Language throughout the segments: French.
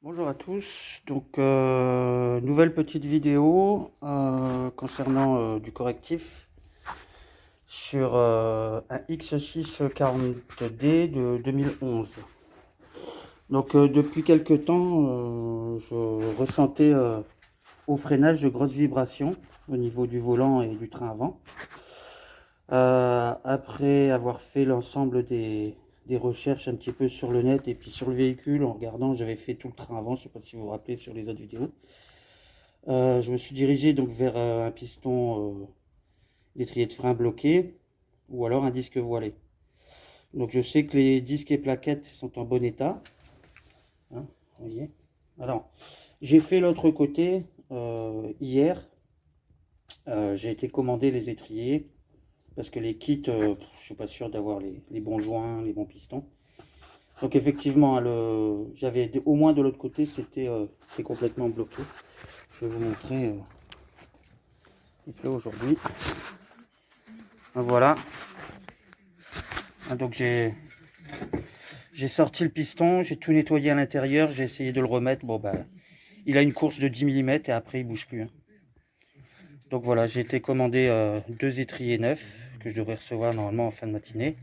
Bonjour à tous, donc nouvelle petite vidéo concernant du correctif sur un X640D de 2011. Donc depuis quelque temps, je ressentais au freinage de grosses vibrations au niveau du volant et du train avant. Après avoir fait l'ensemble des recherches un petit peu sur le net et puis sur le véhicule, en regardant, j'avais fait tout le train avant, je ne sais pas si vous vous rappelez sur les autres vidéos. Je me suis dirigé donc vers un piston d'étrier de frein bloqué ou alors un disque voilé. Donc je sais que les disques et plaquettes sont en bon état. Hein, vous voyez. Alors, j'ai fait l'autre côté hier. J'ai été commander les étriers parce que les kits, je ne suis pas sûr d'avoir les bons joints, les bons pistons. Donc effectivement, j'avais au moins de l'autre côté, c'était complètement bloqué. Je vais vous montrer aujourd'hui. Voilà. Donc j'ai sorti le piston, j'ai tout nettoyé à l'intérieur, j'ai essayé de le remettre. Bon bah, il a une course de 10 mm et après il bouge plus. Hein. Donc voilà, j'ai été commandé 2 étriers neufs que je devrais recevoir normalement en fin de matinée.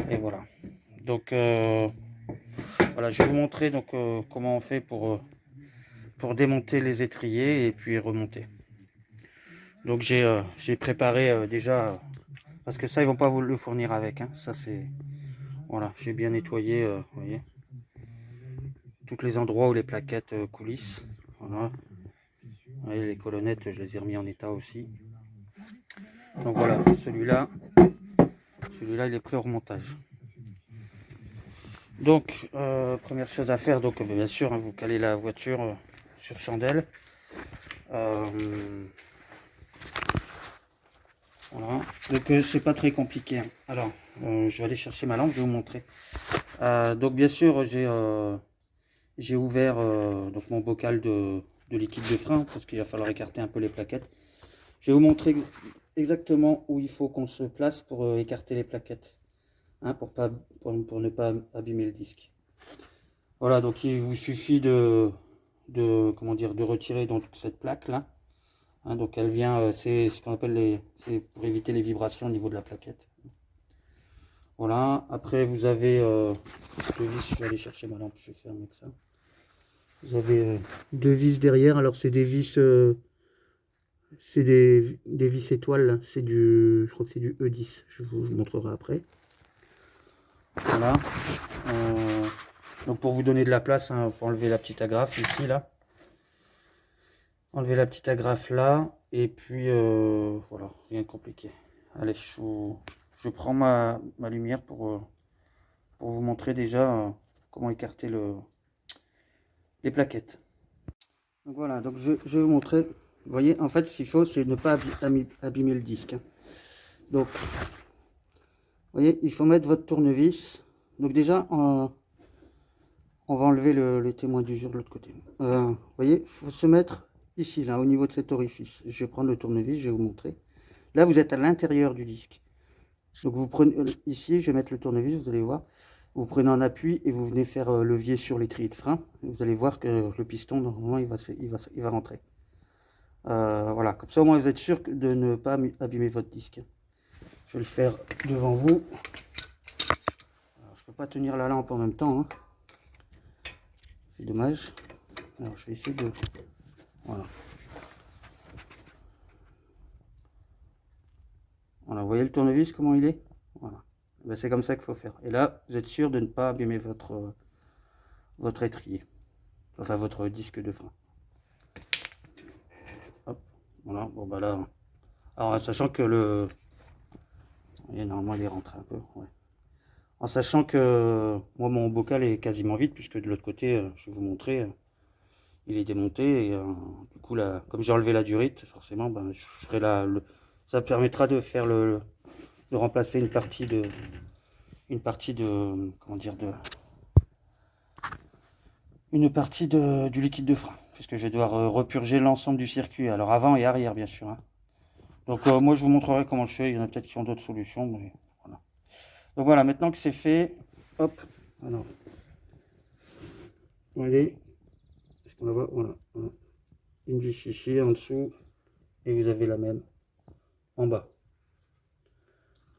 Et voilà. Donc voilà, je vais vous montrer donc comment on fait pour démonter les étriers et puis remonter. Donc j'ai préparé déjà parce que ça ils vont pas vous le fournir avec. Hein. Ça c'est voilà, j'ai bien nettoyé, vous voyez. Tous les endroits où les plaquettes coulissent. Voilà. Et les colonnettes, je les ai remis en état aussi. Donc voilà, celui-là, il est prêt au remontage. Donc, première chose à faire, donc bien sûr, hein, vous calez la voiture sur chandelle. Voilà. Donc c'est pas très compliqué. Hein. Alors, je vais aller chercher ma lampe, je vais vous montrer. Donc bien sûr, j'ai ouvert donc mon bocal de liquide de frein parce qu'il va falloir écarter un peu les plaquettes. Je vais vous montrer exactement où il faut qu'on se place pour écarter les plaquettes, hein, pour ne pas abîmer le disque. Voilà, donc il vous suffit comment dire, de retirer donc cette plaque là. Hein, donc elle vient, c'est ce qu'on appelle c'est pour éviter les vibrations au niveau de la plaquette. Voilà, après vous avez deux vis, je vais aller chercher ma lampe, je vais faire avec ça. Vous avez deux vis derrière, alors c'est des vis, c'est des vis étoiles, c'est je crois que c'est du E10, je vous montrerai après. Voilà. Donc pour vous donner de la place, il hein, faut enlever la petite agrafe ici, là. Enlever la petite agrafe là, et puis voilà, rien de compliqué. Allez, je prends ma lumière pour vous montrer déjà comment écarter les plaquettes. Donc voilà, donc je vais vous montrer. Vous voyez, en fait, ce qu'il faut, c'est ne pas abîmer le disque. Hein. Donc, vous voyez, il faut mettre votre tournevis. Donc déjà, on va enlever le témoin d'usure de l'autre côté. Vous voyez, il faut se mettre ici, là, au niveau de cet orifice. Je vais prendre le tournevis, je vais vous montrer. Là, vous êtes à l'intérieur du disque. Donc vous prenez ici, je vais mettre le tournevis, vous allez voir. Vous prenez un appui et vous venez faire levier sur l'étrier de frein. Vous allez voir que le piston, normalement, il va rentrer. Voilà, comme ça au moins vous êtes sûr de ne pas abîmer votre disque. Je vais le faire devant vous. Alors, je ne peux pas tenir la lampe en même temps. Hein. C'est dommage. Alors je vais essayer de... Voilà. Voilà, vous voyez le tournevis comment il est. Voilà. Ben, c'est comme ça qu'il faut faire. Et là, vous êtes sûr de ne pas abîmer votre étrier. Enfin, votre disque de frein. Hop. Voilà. Bon, bah là... Alors, en sachant que le... Et normalement, il est rentré un peu. Ouais. En sachant que moi, mon bocal est quasiment vide, puisque de l'autre côté, je vais vous montrer, il est démonté. Et du coup, là, comme j'ai enlevé la durite, forcément, ben, je ferai ça permettra de faire de remplacer une partie de, comment dire, du liquide de frein, puisque je vais devoir repurger l'ensemble du circuit, alors avant et arrière, bien sûr. Hein. Donc, moi, je vous montrerai comment je fais. Il y en a peut-être qui ont d'autres solutions, mais voilà. Donc voilà, maintenant que c'est fait, hop, alors, où elle est. Est-ce qu'on la voit? Voilà, voilà. Une vis ici en dessous et vous avez la même en bas.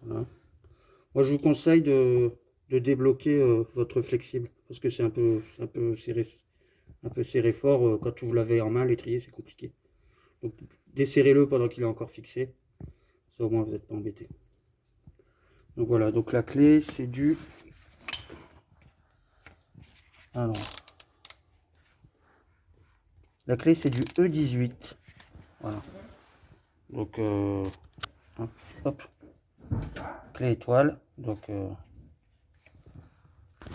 Voilà. Moi, je vous conseille de débloquer votre flexible parce que c'est un peu serré fort. Quand vous l'avez en main, l'étrier, c'est compliqué. Donc, desserrez-le pendant qu'il est encore fixé. Ça, au moins, vous n'êtes pas embêté. Donc voilà, donc la clé, c'est du... Alors, la clé, c'est du E18. Voilà. Donc, hop, clé étoile. Donc,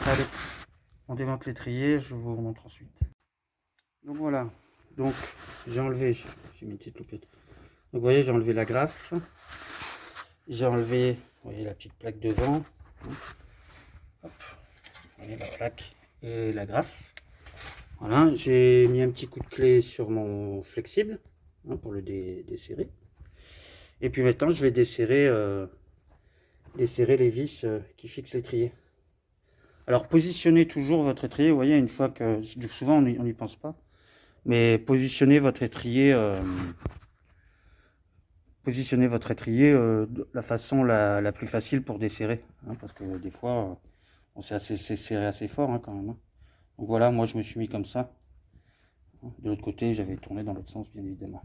allez, on démonte l'étrier, je vous montre ensuite. Donc voilà, donc j'ai enlevé, j'ai mis une petite loupette. Donc vous voyez, j'ai enlevé la graffe. J'ai enlevé, vous voyez, la petite plaque devant. Hop, vous voyez la plaque et la graffe. Voilà, j'ai mis un petit coup de clé sur mon flexible hein, pour le desserrer. Et puis maintenant, je vais desserrer les vis qui fixent l'étrier. Alors, positionnez toujours votre étrier. Vous voyez, une fois que souvent on n'y pense pas, mais positionnez votre étrier. De la façon la plus facile pour desserrer, hein, parce que des fois, on s'est serré assez fort hein, quand même. Hein. Donc voilà, moi je me suis mis comme ça. De l'autre côté, j'avais tourné dans l'autre sens, bien évidemment.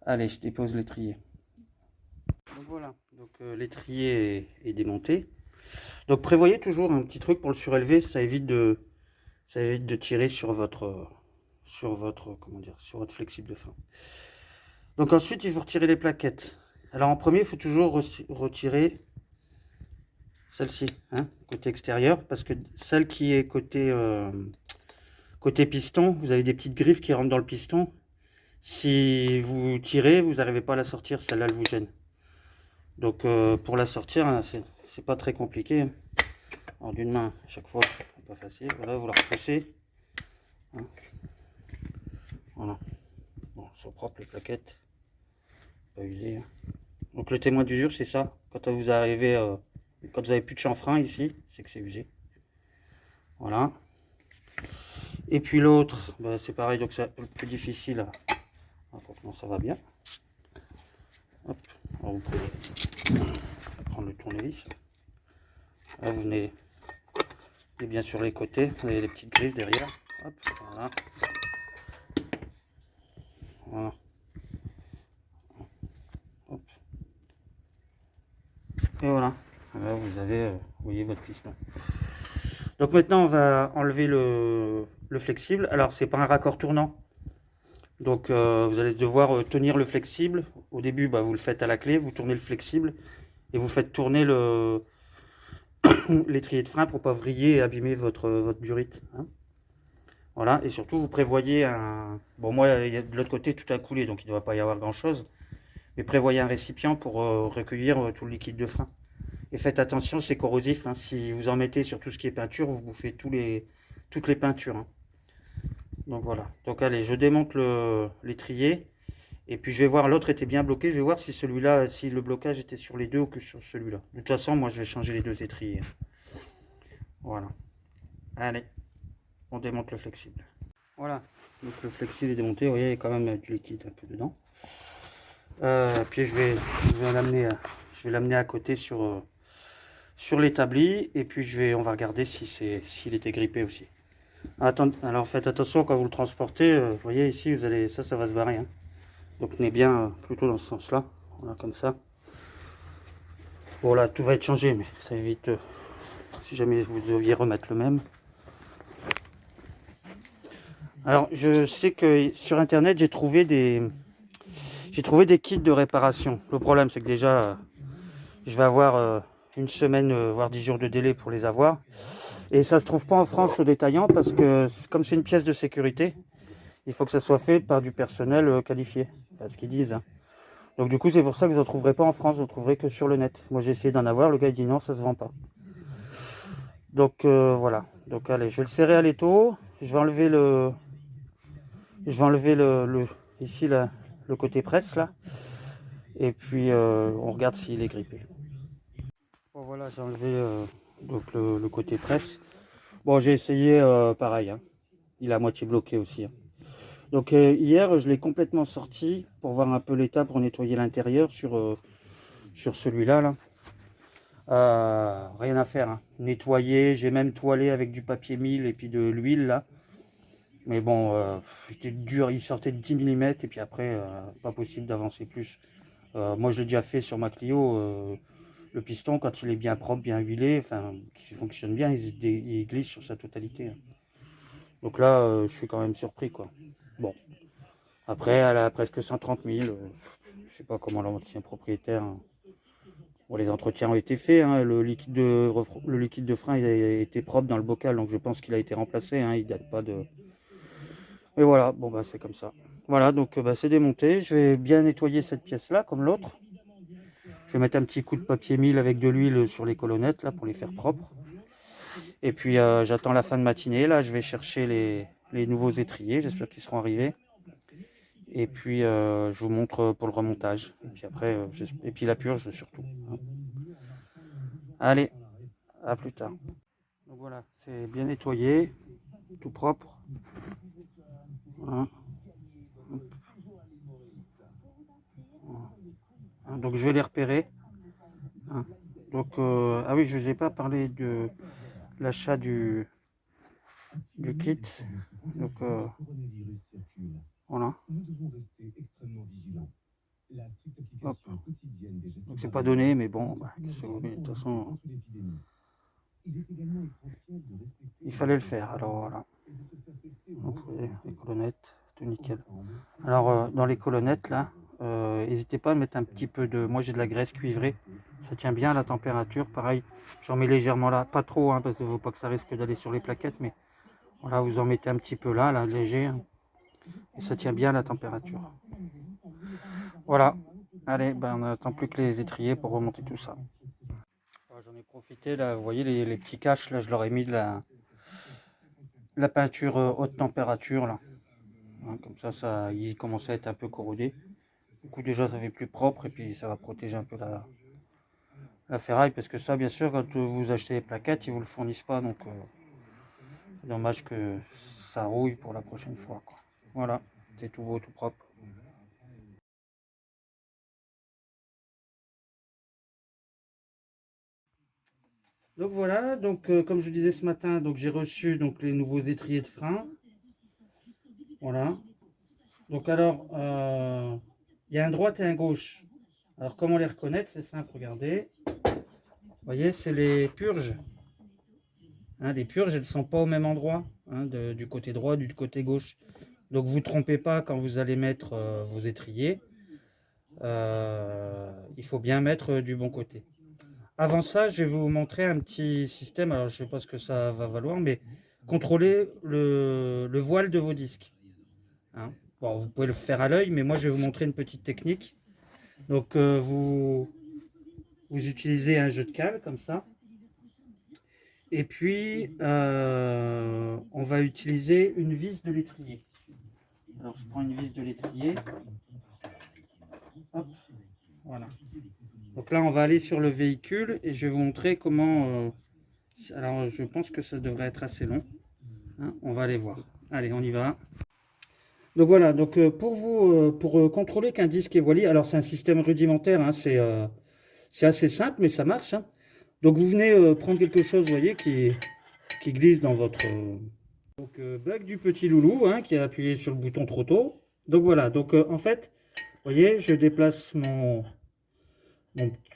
Allez, je dépose l'étrier. Donc voilà, donc l'étrier est démonté. Donc prévoyez toujours un petit truc pour le surélever, ça évite de tirer sur votre comment dire, sur votre flexible de frein. Donc ensuite, il faut retirer les plaquettes. Alors en premier, il faut toujours retirer celle-ci, hein, côté extérieur, parce que celle qui est côté piston, vous avez des petites griffes qui rentrent dans le piston. Si vous tirez, vous n'arrivez pas à la sortir, celle-là, elle vous gêne. Donc pour la sortir, hein, c'est pas très compliqué. Hein. Alors d'une main, à chaque fois, c'est pas facile. Voilà, vous la repoussez. Hein. Voilà. Bon, c'est propre les plaquettes. Pas usées. Hein. Donc le témoin d'usure, c'est ça. Quand vous arrivez, quand vous avez plus de chanfrein ici, c'est que c'est usé. Voilà. Et puis l'autre, bah, c'est pareil, donc c'est un peu plus difficile. Franchement, ça va bien. Hop. Alors, vous pouvez prendre le tournevis. Là, vous venez, et bien sur les côtés, vous avez les petites griffes derrière. Hop, voilà. Voilà. Hop. Et voilà. Là, vous avez, vous voyez votre piston. Donc maintenant, on va enlever le flexible. Alors, c'est pas un raccord tournant. Donc, vous allez devoir tenir le flexible. Au début, bah, vous le faites à la clé, vous tournez le flexible et vous faites tourner l'étrier de frein pour pas vriller et abîmer votre durite. Hein. Voilà, et surtout, vous prévoyez un... Bon, moi, il y a de l'autre côté, tout a coulé, donc il ne doit pas y avoir grand-chose. Mais prévoyez un récipient pour recueillir tout le liquide de frein. Et faites attention, c'est corrosif. Hein. Si vous en mettez sur tout ce qui est peinture, vous bouffez toutes les peintures. Hein. Donc voilà. Donc allez, je démonte l'étrier. Et puis je vais voir, l'autre était bien bloqué. Je vais voir si celui-là, si le blocage était sur les deux ou que sur celui-là. De toute façon, moi je vais changer les deux étriers. Voilà. Allez, on démonte le flexible. Voilà. Donc le flexible est démonté. Vous voyez, il y a quand même du liquide un peu dedans. Puis je vais l'amener à côté sur l'établi. Et puis on va regarder s'il était grippé aussi. Alors faites attention quand vous le transportez. Vous voyez ici, ça va se barrer. Hein. Donc tenez bien plutôt dans ce sens-là. Voilà, comme ça. Bon là, tout va être changé, mais ça évite si jamais vous deviez remettre le même. Alors je sais que sur internet j'ai trouvé des kits de réparation. Le problème c'est que déjà je vais avoir une semaine voire 10 jours de délai pour les avoir. Et ça se trouve pas en France au détaillant parce que comme c'est une pièce de sécurité, il faut que ça soit fait par du personnel qualifié. C'est ce qu'ils disent. Hein. Donc du coup c'est pour ça que vous ne trouverez pas en France, vous ne trouverez que sur le net. Moi j'ai essayé d'en avoir, le gars il dit non, ça se vend pas. Donc voilà. Donc allez, je vais le serrer à l'étau. Je vais enlever ici le côté presse là. Et puis on regarde s'il est grippé. Bon voilà, j'ai enlevé donc le côté presse. Bon j'ai essayé pareil. Hein. il est à moitié bloqué aussi, hein. Donc hier, je l'ai complètement sorti pour voir un peu l'état, pour nettoyer l'intérieur sur celui-là. Là. Rien à faire, hein. Nettoyer, j'ai même toilé avec du papier mille et puis de l'huile là. Mais bon, c'était dur, il sortait de 10 mm et puis après, pas possible d'avancer plus. Moi, je l'ai déjà fait sur ma Clio. Le piston, quand il est bien propre, bien huilé, enfin, qui fonctionne bien, il glisse sur sa totalité, hein. Donc là, je suis quand même surpris, quoi. Bon, après, elle a presque 130 000. Je sais pas comment l'ancien propriétaire, hein. Bon, les entretiens ont été faits, hein. Le liquide de frein il a été propre dans le bocal, donc je pense qu'il a été remplacé, hein. Il date pas de. Et voilà, bon bah c'est comme ça. Voilà, donc bah, c'est démonté. Je vais bien nettoyer cette pièce-là, comme l'autre. Je vais mettre un petit coup de papier mille avec de l'huile sur les colonnettes là pour les faire propres. Et puis j'attends la fin de matinée. Là, je vais chercher les nouveaux étriers. J'espère qu'ils seront arrivés. Et puis je vous montre pour le remontage. Et puis après, et puis la purge surtout. Allez, à plus tard. Donc voilà, c'est bien nettoyé, tout propre. Voilà. Donc je vais les repérer. Donc ah oui, je ne vous ai pas parlé de l'achat du kit. Donc voilà. Hop. Donc c'est pas donné, mais bon, bah, de toute façon, il fallait le faire. Alors voilà. Donc les colonnettes, tout nickel. Alors dans les colonnettes là, n'hésitez pas à mettre un petit peu de. Moi j'ai de la graisse cuivrée. Ça tient bien à la température. Pareil, j'en mets légèrement là, pas trop, hein, parce qu'il ne faut pas que ça risque d'aller sur les plaquettes, mais voilà, vous en mettez un petit peu là, léger, hein, et ça tient bien à la température. Voilà, allez, ben, on n'attend plus que les étriers pour remonter tout ça. J'en ai profité, là, vous voyez les petits caches, là, je leur ai mis de la peinture haute température, là. Hein, comme ça, il commençait à être un peu corrodé. Du coup, déjà, ça fait plus propre, et puis ça va protéger un peu la ferraille, parce que ça, bien sûr, quand vous achetez les plaquettes, ils vous le fournissent pas, donc c'est dommage que ça rouille pour la prochaine fois, quoi. Voilà, c'est tout beau, tout propre. Donc voilà, donc comme je disais ce matin, donc j'ai reçu donc les nouveaux étriers de frein. Voilà. Donc alors, il y a un droite et un gauche. Alors comment les reconnaître? C'est simple, regardez. Vous voyez, c'est les purges. Hein, les purges, elles ne sont pas au même endroit, hein, du côté droit, du côté gauche. Donc vous ne trompez pas quand vous allez mettre vos étriers. Il faut bien mettre du bon côté. Avant ça, je vais vous montrer un petit système. Alors, je ne sais pas ce que ça va valoir, mais contrôler le voile de vos disques. Hein. Bon, vous pouvez le faire à l'œil, mais moi, je vais vous montrer une petite technique. Donc, vous utilisez un jeu de cale comme ça. Et puis, on va utiliser une vis de l'étrier. Alors, je prends une vis de l'étrier. Hop, voilà. Donc là, on va aller sur le véhicule et je vais vous montrer comment. Alors, je pense que ça devrait être assez long. Hein, on va aller voir. Allez, on y va. Donc voilà. Donc pour contrôler qu'un disque est voilé, alors c'est un système rudimentaire. Hein, c'est assez simple, mais ça marche. Hein. Donc vous venez prendre quelque chose, vous voyez, qui glisse dans votre. Donc bug du petit loulou, hein, qui a appuyé sur le bouton trop tôt. Donc voilà. Donc en fait, vous voyez, je déplace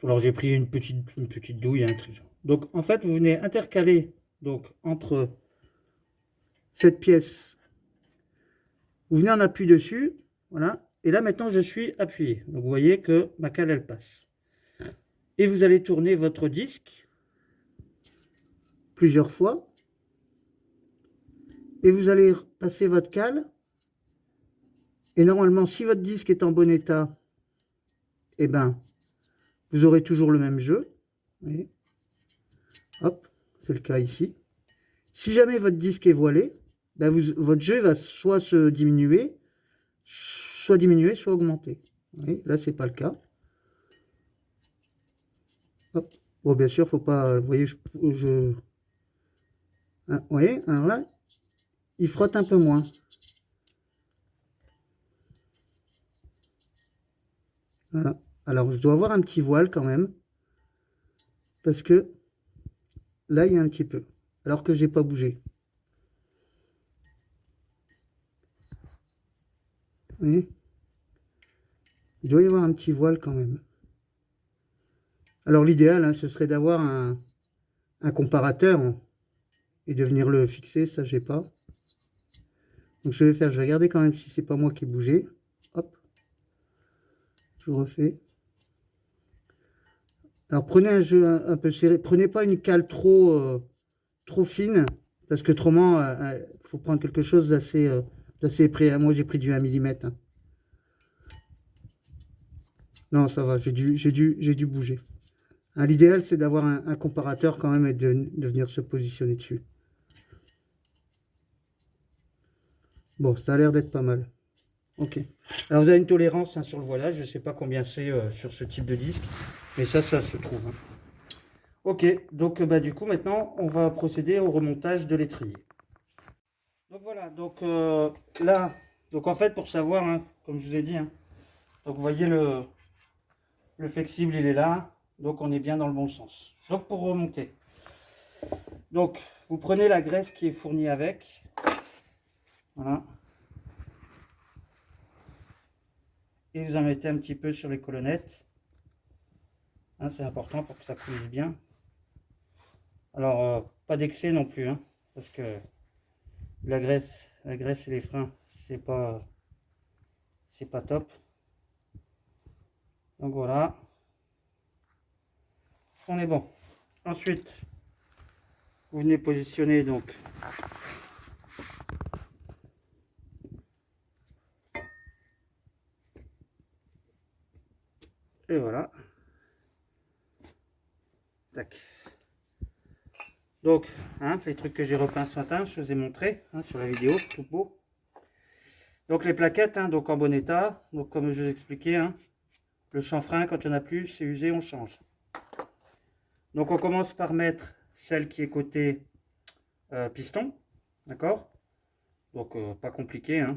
alors j'ai pris une petite douille, un truc. Donc en fait, vous venez intercaler donc entre cette pièce, vous venez en appui dessus, voilà. Et là maintenant, je suis appuyé. Donc vous voyez que ma cale elle passe. Et vous allez tourner votre disque plusieurs fois. Et vous allez passer votre cale. Et normalement, si votre disque est en bon état, eh ben, vous aurez toujours le même jeu. Vous voyez. Hop, c'est le cas ici. Si jamais votre disque est voilé, ben votre jeu va soit se diminuer, soit augmenter. Vous voyez, là, c'est pas le cas. Hop. Bon, bien sûr, faut pas. Vous voyez, hein, vous voyez, alors là, il frotte un peu moins. Voilà. Alors je dois avoir un petit voile quand même. Parce que là, il y a un petit peu. Alors que j'ai pas bougé. Vous voyez? Il doit y avoir un petit voile quand même. Alors l'idéal, hein, ce serait d'avoir un comparateur hein, et de venir le fixer. Ça, j'ai pas. Donc je vais regarder quand même si c'est pas moi qui ai bougé. Hop. Je refais. Alors prenez un jeu un peu serré. Prenez pas une cale trop fine. Parce que autrement, faut prendre quelque chose d'assez épais. Moi, j'ai pris du 1 mm. Hein. Non, ça va. J'ai dû bouger. Hein, l'idéal, c'est d'avoir un comparateur quand même et de venir se positionner dessus. Bon, ça a l'air d'être pas mal. Ok. Alors, vous avez une tolérance hein, sur le voilage. Je ne sais pas combien c'est sur ce type de disque. Mais ça se trouve. Hein. Ok. Donc, bah, du coup, maintenant, on va procéder au remontage de l'étrier. Donc, voilà. Donc, là, donc en fait, pour savoir, hein, comme je vous ai dit, hein, donc vous voyez le flexible, il est là. Donc, on est bien dans le bon sens. Donc, pour remonter. Donc, vous prenez la graisse qui est fournie avec. Voilà. Et vous en mettez un petit peu sur les colonnettes. Hein, c'est important pour que ça coulisse bien. Alors, pas d'excès non plus, hein, parce que la graisse et les freins, c'est pas top. Donc voilà. On est bon. Ensuite, vous venez positionner donc et voilà. Tac. Donc, hein, les trucs que j'ai repeints ce matin, je vous ai montré hein, sur la vidéo, tout beau. Donc les plaquettes, hein, donc en bon état. Donc comme je vous expliquais, hein, le chanfrein, quand il n'y en a plus, c'est usé, on change. Donc on commence par mettre celle qui est côté piston, d'accord? Donc pas compliqué. Hein.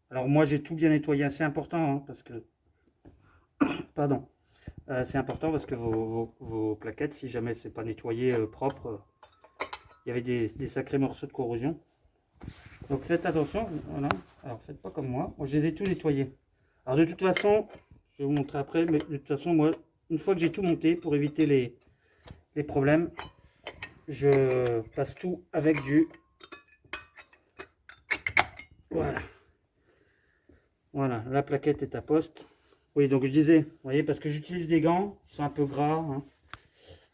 Alors moi j'ai tout bien nettoyé, c'est important hein, parce que, pardon, c'est important parce que vos plaquettes, si jamais c'est pas nettoyé propre, il y avait des sacrés morceaux de corrosion. Donc faites attention, voilà. Alors faites pas comme moi je les ai tout nettoyés. Alors de toute façon, je vais vous montrer après, mais de toute façon moi, une fois que j'ai tout monté, pour éviter les problèmes, je passe tout avec du... Voilà. Voilà, la plaquette est à poste. Oui, donc je disais, vous voyez, parce que j'utilise des gants, ils sont un peu gras.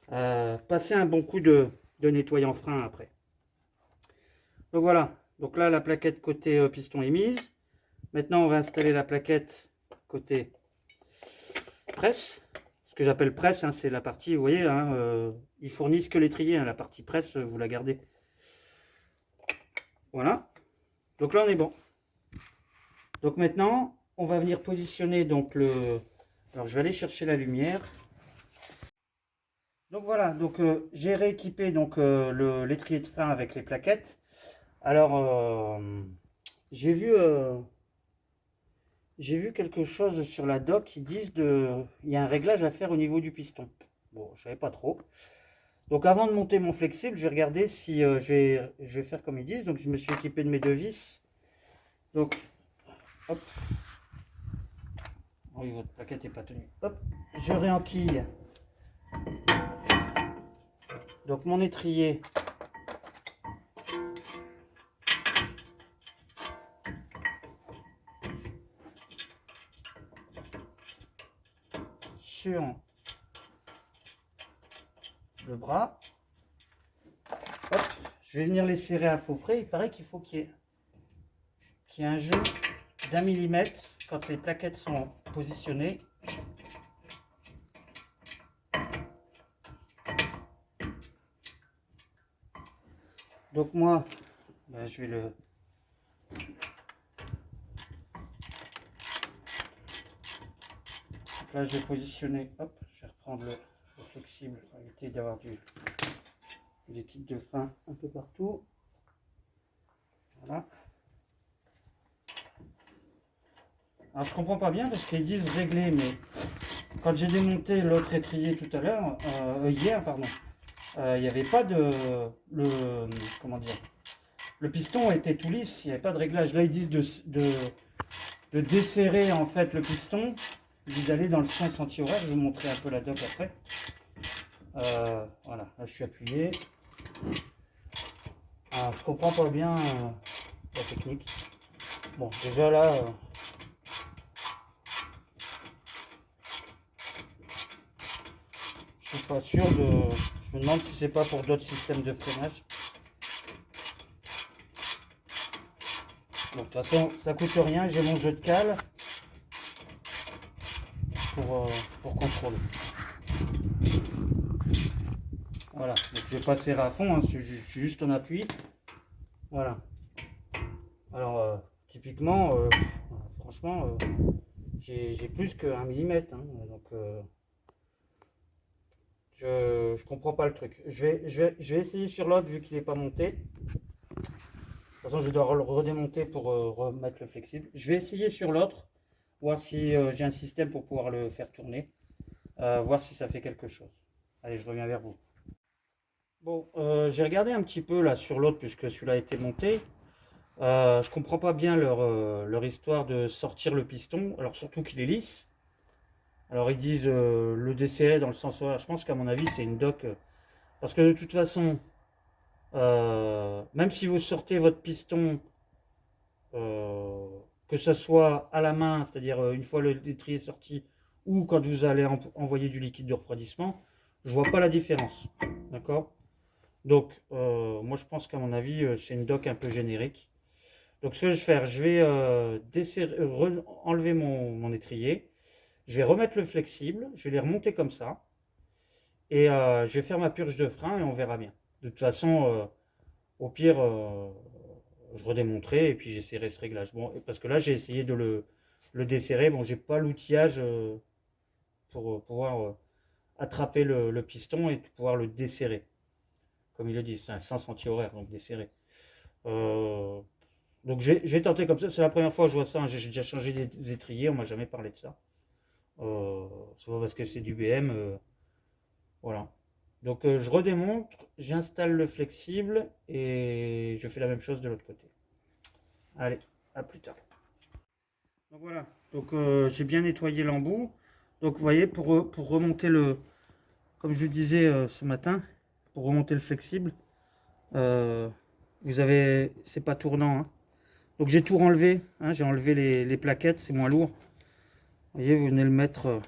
Hein. Passez un bon coup de nettoyant frein après. Donc voilà, donc là la plaquette côté piston est mise. Maintenant on va installer la plaquette côté presse. Ce que j'appelle presse, hein, c'est la partie, vous voyez, hein, ils fournissent que l'étrier, hein, la partie presse, vous la gardez. Voilà, donc là on est bon. Donc maintenant, on va venir positionner donc le... Alors je vais aller chercher la lumière. Donc voilà, donc j'ai rééquipé donc l'étrier de frein avec les plaquettes. Alors j'ai vu quelque chose sur la doc qui disent il y a un réglage à faire au niveau du piston. Bon, je savais pas trop. Donc avant de monter mon flexible, j'ai regardé si je vais faire comme ils disent. Donc je me suis équipé de mes deux vis. Donc hop. Oui, votre plaquette n'est pas tenue. Hop, je réenquille. Donc mon étrier. Sur le bras. Hop, je vais venir les serrer à faux frais. Il paraît qu'il faut qu'il y ait un jeu d'1 millimètre quand les plaquettes sont positionnées. Donc moi, ben, je vais le... Là, je vais positionner. Hop, je vais reprendre le flexible pour éviter d'avoir du liquide de frein un peu partout. Voilà. Alors je comprends pas bien parce qu'ils disent régler, mais quand j'ai démonté l'autre étrier tout à l'heure, hier, pardon, il n'y avait pas comment dire, le piston était tout lisse, il n'y avait pas de réglage. Là ils disent de desserrer en fait le piston, ils disent d'aller dans le sens anti-horaire. Je vais vous montrer un peu la dope après. Voilà, là je suis appuyé. Alors, je comprends pas bien la technique. Bon, déjà là, je suis pas sûr de. Je me demande si c'est pas pour d'autres systèmes de freinage. Bon, de toute façon, ça coûte rien. J'ai mon jeu de cale pour contrôler. Voilà, donc je vais pas serrer à fond, hein, je suis juste en appui. Voilà. Alors, typiquement, franchement, j'ai plus que 1 millimètre. Hein, donc, je comprends pas le truc. Je vais essayer sur l'autre vu qu'il n'est pas monté. De toute façon, je dois le redémonter pour remettre le flexible. Je vais essayer sur l'autre, voir si j'ai un système pour pouvoir le faire tourner. Voir si ça fait quelque chose. Allez, je reviens vers vous. Bon, j'ai regardé un petit peu là sur l'autre puisque celui-là a été monté. Je comprends pas bien leur histoire de sortir le piston, alors surtout qu'il est lisse. Alors ils disent le desserrer dans le sens horaire. Je pense qu'à mon avis c'est une doc. Parce que de toute façon, même si vous sortez votre piston, que ce soit à la main, c'est-à-dire une fois le l'étrier sorti, ou quand vous allez envoyer du liquide de refroidissement, je vois pas la différence. D'accord? Donc moi je pense qu'à mon avis c'est une doc un peu générique. Donc ce que je vais faire, je vais enlever mon étrier, je vais remettre le flexible, je vais les remonter comme ça, et je vais faire ma purge de frein et on verra bien. De toute façon, au pire, je redémonterai et puis j'essaierai ce réglage. Bon, parce que là j'ai essayé de le desserrer, bon j'ai pas l'outillage pour pouvoir attraper le piston et pouvoir le desserrer. Comme il le dit, c'est un sens anti-horaire, donc desserrer. Donc j'ai tenté comme ça, c'est la première fois que je vois ça, hein. J'ai déjà changé des étriers, on m'a jamais parlé de ça. C'est pas parce que c'est du BM, voilà. Donc je redémonte, j'installe le flexible et je fais la même chose de l'autre côté. Allez, à plus tard. Donc voilà, donc j'ai bien nettoyé l'embout. Donc vous voyez, pour remonter comme je disais ce matin, pour remonter le flexible, vous avez, c'est pas tournant, hein. Donc j'ai tout enlevé, hein, j'ai enlevé les plaquettes, c'est moins lourd. Vous voyez, vous venez le mettre,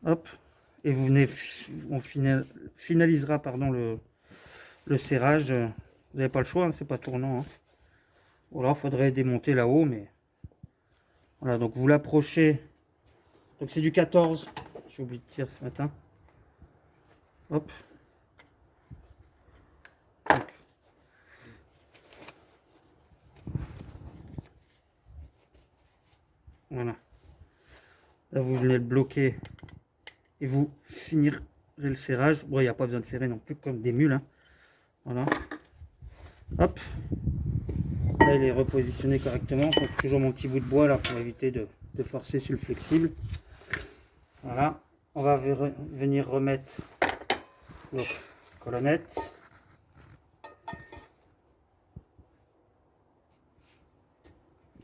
hop, et vous venez, on finalisera pardon, le serrage. Vous n'avez pas le choix, hein, c'est pas tournant. Hein. Ou alors il faudrait démonter là-haut, mais voilà, donc vous l'approchez. Donc c'est du 14, j'ai oublié de dire ce matin. Hop. Donc, voilà. Là, vous venez le bloquer et vous finirez le serrage. Bon, il n'y a pas besoin de serrer non plus comme des mules. Hein. Voilà. Hop. Là, il est repositionné correctement. Donc, toujours mon petit bout de bois là pour éviter de forcer sur le flexible. Voilà. On va venir remettre nos colonnettes.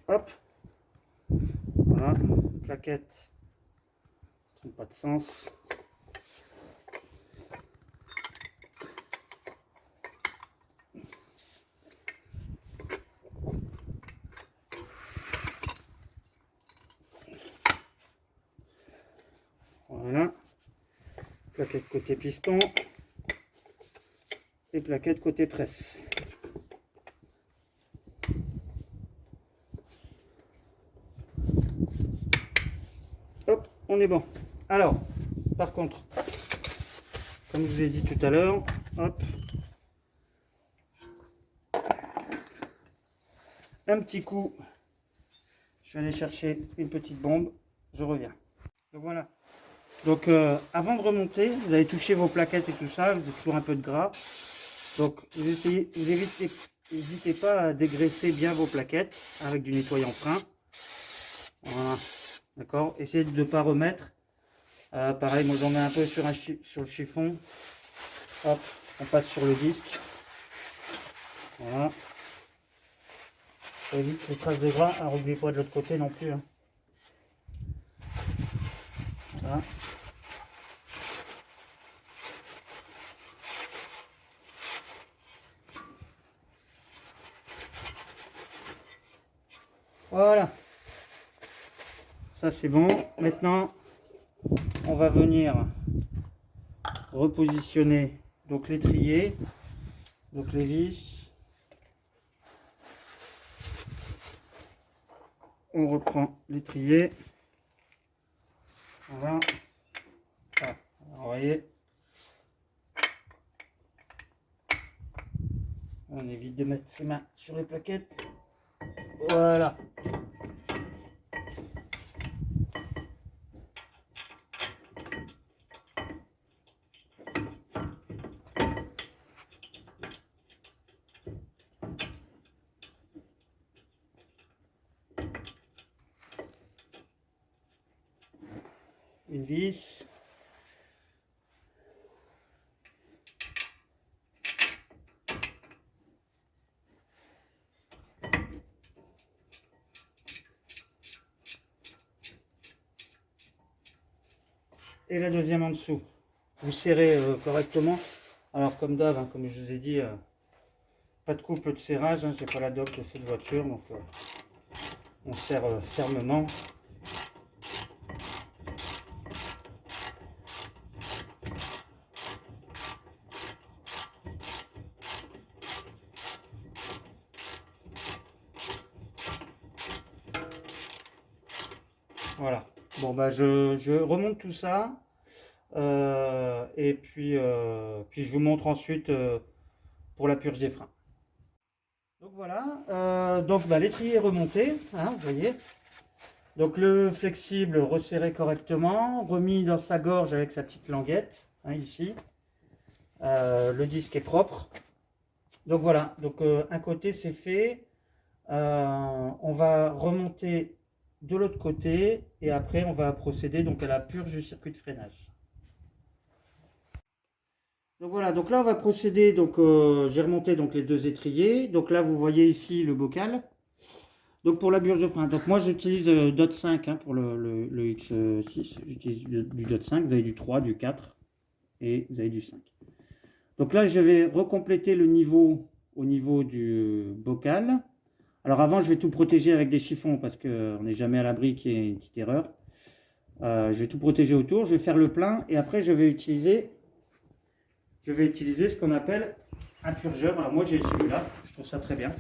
Hop. Voilà. Plaquette. Ça n'a pas de sens. Voilà. Plaquette côté piston. Et plaquette côté presse. Hop, on est bon. Alors, par contre, comme je vous ai dit tout à l'heure, hop, un petit coup, je vais aller chercher une petite bombe, je reviens. Donc voilà. Donc avant de remonter, vous allez toucher vos plaquettes et tout ça, vous avez toujours un peu de gras. Donc n'hésitez pas à dégraisser bien vos plaquettes avec du nettoyant frein. Voilà, d'accord. Essayez de ne pas remettre. Pareil, moi j'en mets un peu sur le chiffon. Hop, on passe sur le disque. Voilà. Ça évite les traces de gras. Alors n'oubliez pas de l'autre côté non plus. Hein. Voilà. Voilà. Ça c'est bon. Maintenant, on va venir repositionner donc l'étrier, donc les vis. On reprend l'étrier. Voilà. Ah, vous voyez. On évite de mettre ses mains sur les plaquettes. Voilà. Une vis. Et la deuxième en dessous. Vous serrez correctement. Alors comme d'hab, hein, comme je vous ai dit, pas de couple de serrage. Hein, j'ai pas la doc de cette voiture, donc on serre fermement. Voilà. Bon bah je remonte tout ça et puis je vous montre ensuite pour la purge des freins. Donc voilà. Donc bah, l'étrier est remonté, hein, vous voyez. Donc le flexible resserré correctement, remis dans sa gorge avec sa petite languette, hein, ici. Le disque est propre. Donc voilà. Donc un côté c'est fait. On va remonter de l'autre côté et après on va procéder donc à la purge du circuit de freinage. Donc voilà, donc là on va procéder, donc j'ai remonté donc les deux étriers, donc là vous voyez ici le bocal. Donc pour la purge de frein, donc moi j'utilise DOT 5 hein, pour le X6, j'utilise du DOT 5, vous avez du 3, du 4 et vous avez du 5. Donc là je vais recompléter le niveau au niveau du bocal. Alors avant, je vais tout protéger avec des chiffons parce qu'on n'est jamais à l'abri qu'il y ait une petite erreur. Je vais tout protéger autour, je vais faire le plein et après je vais utiliser ce qu'on appelle un purgeur. Alors moi j'ai celui-là, je trouve ça très bien.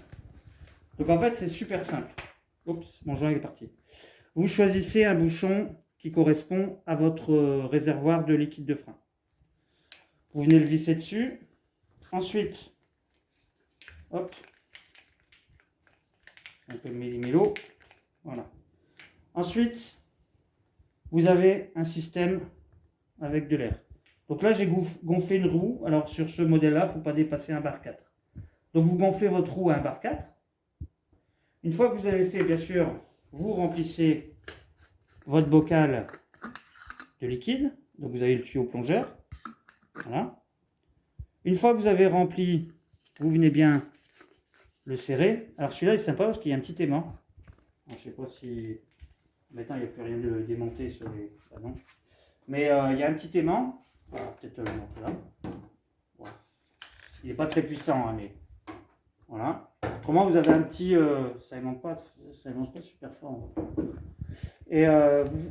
Donc en fait c'est super simple. Oups, mon joint est parti. Vous choisissez un bouchon qui correspond à votre réservoir de liquide de frein. Vous venez le visser dessus. Ensuite, hop. Un peu de millimilo, voilà. Ensuite, vous avez un système avec de l'air. Donc là, j'ai gonflé une roue. Alors sur ce modèle-là, il ne faut pas dépasser 1 bar 4. Donc vous gonflez votre roue à 1 bar 4. Une fois que vous avez fait, bien sûr, vous remplissez votre bocal de liquide. Donc vous avez le tuyau plongeur. Voilà. Une fois que vous avez rempli, vous venez bien le serrer. Alors celui-là est sympa parce qu'il y a un petit aimant. Alors, je ne sais pas si... Maintenant il n'y a plus rien de démonté sur les... Ah non. Mais il y a un petit aimant. Peut-être le montrer là. Ouais. Il n'est pas très puissant, hein, mais... Voilà. Autrement vous avez un petit... ça n'aimante pas super fort. Et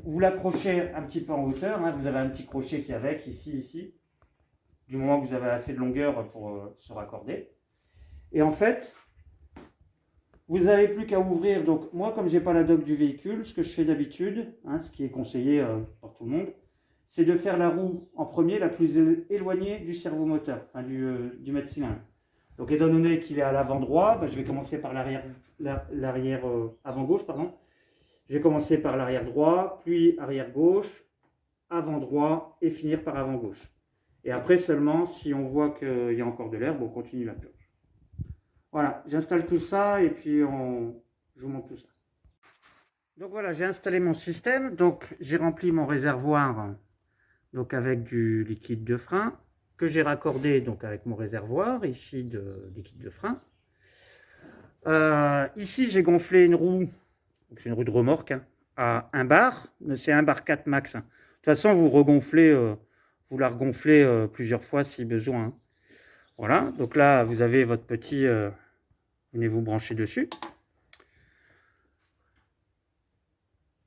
vous l'accrochez un petit peu en hauteur. Hein. Vous avez un petit crochet qui est avec, ici. Du moment que vous avez assez de longueur pour se raccorder. Et en fait... Vous n'avez plus qu'à ouvrir, donc moi comme j'ai pas la doc du véhicule, ce que je fais d'habitude, hein, ce qui est conseillé par tout le monde, c'est de faire la roue en premier la plus éloignée du servomoteur, enfin du maître cylindre. Donc étant donné qu'il est à l'avant droit, je vais commencer par l'arrière avant gauche, pardon. Je vais commencer par l'arrière droit, puis arrière gauche, avant droit et finir par avant gauche. Et après seulement, si on voit qu'il y a encore de l'herbe, on continue la purge. Voilà, j'installe tout ça et puis je vous montre tout ça. Donc voilà, j'ai installé mon système. Donc j'ai rempli mon réservoir donc avec du liquide de frein que j'ai raccordé donc avec mon réservoir ici de liquide de frein. Ici j'ai gonflé une roue, c'est une roue de remorque hein, à 1 bar, mais c'est 1 bar 4 max. De toute façon vous regonflez, vous la regonflez plusieurs fois si besoin. Hein. Voilà, donc là vous avez votre petit, venez vous brancher dessus.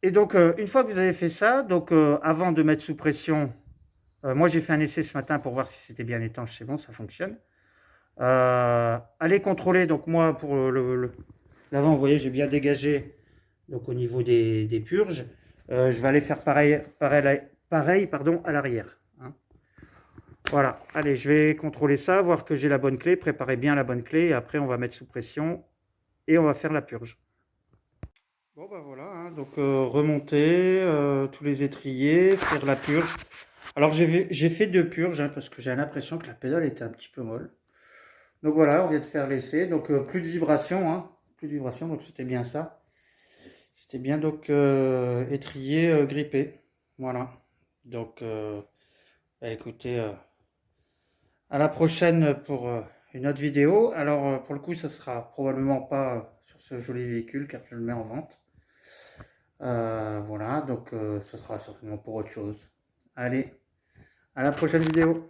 Et donc une fois que vous avez fait ça, donc avant de mettre sous pression, moi j'ai fait un essai ce matin pour voir si c'était bien étanche, c'est bon, ça fonctionne. Allez contrôler, donc moi pour l'avant, vous voyez, j'ai bien dégagé donc au niveau des purges. Je vais aller faire pareil pardon, à l'arrière. Hein. Voilà, allez, je vais contrôler ça, voir que j'ai la bonne clé, préparer bien la bonne clé, et après on va mettre sous pression et on va faire la purge. Bon bah voilà, hein, donc remonter tous les étriers, faire la purge. Alors j'ai fait 2 purges hein, parce que j'ai l'impression que la pédale était un petit peu molle. Donc voilà, on vient de faire l'essai, donc plus de vibration, hein, plus de vibration, donc c'était bien ça. C'était bien donc étrier grippé, voilà. Donc bah, écoutez, à la prochaine pour une autre vidéo. Alors pour le coup, ça sera probablement pas sur ce joli véhicule car je le mets en vente. Voilà, donc ce sera certainement pour autre chose. Allez, à la prochaine vidéo.